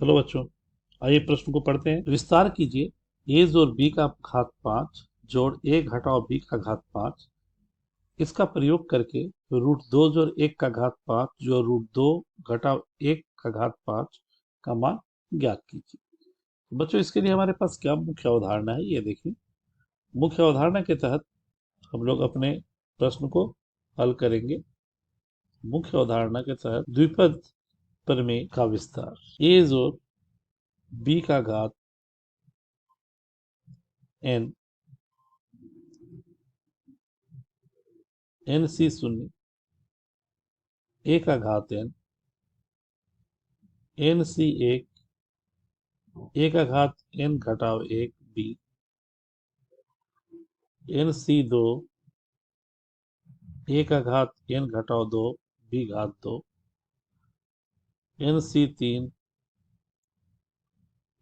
Hello बच्चों, आइए प्रश्न को पढ़ते हैं। विस्तार कीजिए। ए जोड़ बी का घात 5 जोड़ ए घटाओ बी का घात 5, इसका प्रयोग करके √2 जोड़ 1 का घात 5 जोड़ √2 घटाओ 1 का घात 5 का मान ज्ञात कीजिए। तो बच्चों, इसके लिए हमारे पास क्या मुख्य अवधारणा है, ये देखिए। मुख्य अवधारणा के तहत हम लोग अपने प्रश्न को हल करेंगे। मुख्य अवधारणा के तहत द्विपद प्रमेय का विस्तार। ए जोड़ बी का घात n सी शून्य ए का घात n सी एक ए का घात n घटाव 1 b n सी दो ए का घात n घटाव 2 b घात 2 n सी तीन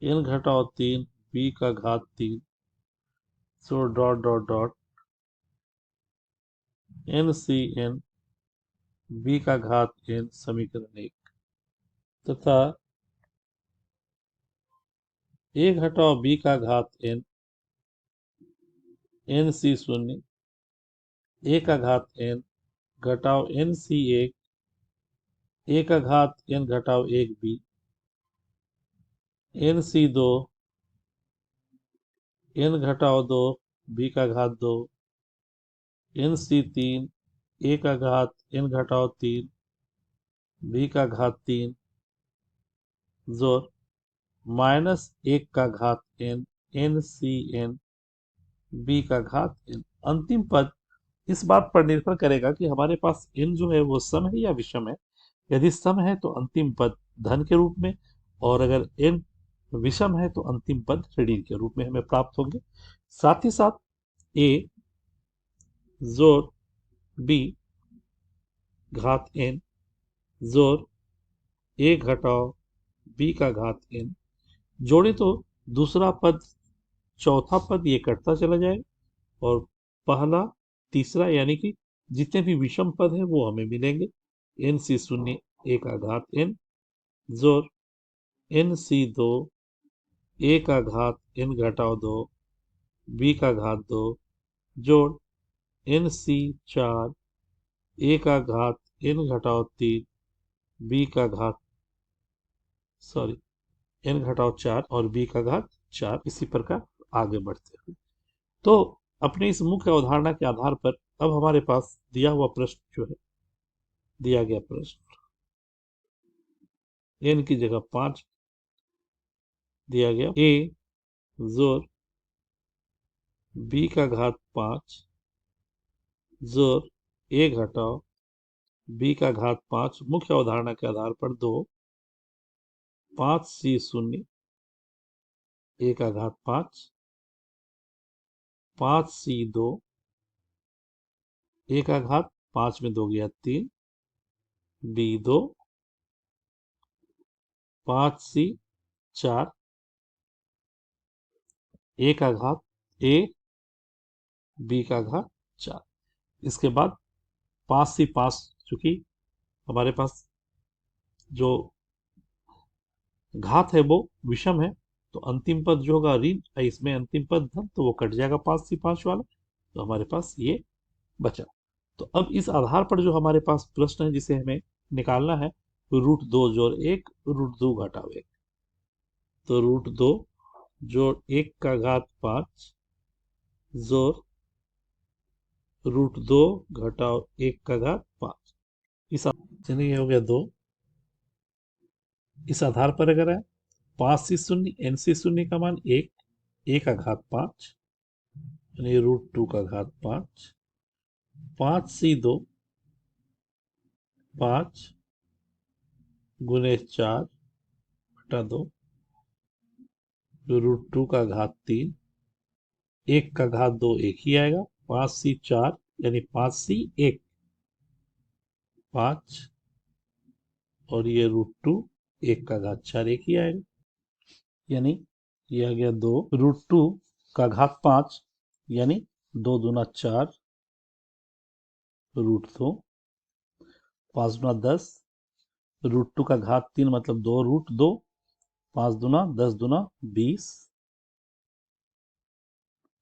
n घटाव 3 b का घात 3, so dot dot dot n सी n b का घात n समीकरण 1 तथा a घटाव b का घात n सी शून्य ए का घात n घटाव n सी एक ए का घात n घटाव 1 b n सी दो n घटाव 2 b का घात 2 n सी तीन ए का घात n घटाव 3 b का घात 3 जोड़ -1 का घात n n सी n b का घात n। अंतिम पद इस बात पर निर्भर करेगा कि हमारे पास n जो है वो सम है या विषम है। यदि सम है तो अंतिम पद धन के रूप में, और अगर n विषम है तो अंतिम पद ऋण के रूप में हमें प्राप्त होंगे। साथ ही साथ a जोड़ b घात n जोड़ a घटाव b का घात n जोड़े तो दूसरा पद चौथा पद ये कटता चला जाएगा, और पहला तीसरा यानी कि जितने भी विषम पद है वो हमें मिलेंगे। n सी शून्य a का घात n जोड़ n सी दो a का घात n घटाव 2 b का घात 2 जोड़ n सी चार a का घात n घटाव 3 b का घात n घटाव 4 और b का घात 4, इसी प्रकार आगे बढ़ते हैं। तो अपनी इस मुख्य अवधारणा के आधार पर अब हमारे पास दिया हुआ प्रश्न जो है, दिया गया प्रश्न n की जगह 5 दिया गया। a जोड़ b का घात 5 जोड़ a घटाव b का घात 5 मुख्य अवधारणा के आधार पर 2 5 सी शून्य a का घात 5 5 सी 2 a का घात 5 में 2 गया 3 b 2 5 सी 4 a का घात a b का घात 4। इसके बाद 5 सी 5, चूंकि हमारे पास जो घात है वो विषम है, तो अंतिम पद जो होगा ऋण, इसमें अंतिम पद धन, तो वो कट जाएगा 5 सी 5 वाला, तो हमारे पास ये बचा। तो अब इस आधार पर जो हमारे पास प्रश्न है जिसे हमें निकालना है, √2 जोड़ 1 √2 घटाव 1, तो √2 जोड़ 1 का घात 5 जोड़ √2 घटाव 1 का घात 5, इस यानी ये हो गया 2। इस आधार पर अगर है 5 सी शून्य n सी शून्य का मान 1 a का घात 5 यानी √2 का घात 5 5 सी 2 5 गुने 4 बटा 2 √2 का घात 3 1 का घात 2 एक ही आएगा, 5 सी 4 यानी 5 सी 1 5, और ये √2 1 का घात 4 एक ही आएगा, यानी ये आ गया 2 √2 का घात 5 यानी 2 दूना 4 √2 5 दूना 10 √2 का घात 3 मतलब 2 √2 5 दूना 10 दूना 20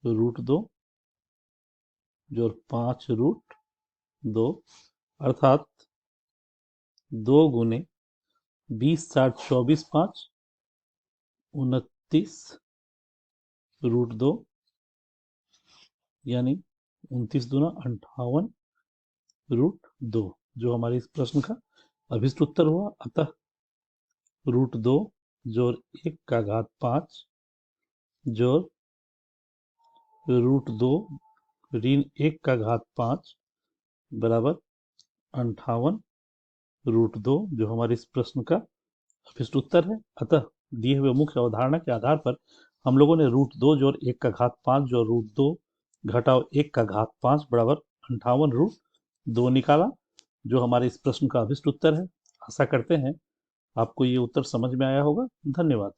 √2 जोड़ 5 √2 अर्थात 2 गुने 20 60 24 5 29 √2 यानी 29 दूना 58 √2 जो हमारे इस प्रश्न का अभिष्ट उत्तर हुआ। अतः √2 जोड़ 1 का घात 5 जोड़ √2 ऋण 1 का घात 5 बराबर 58 √2 जो हमारे इस प्रश्न का अभिष्ट उत्तर है। अतः दिए हुए मुख्य अवधारणा के आधार पर हम लोगों ने √2 जोड़ 1 का घात 5 जोड़ √2 घटाव 1 का घात 5 बराबर 58 √2 निकाला, जो हमारे इस प्रश्न का अभिष्ट उत्तर है। आशा करते हैं आपको ये उत्तर समझ में आया होगा। धन्यवाद।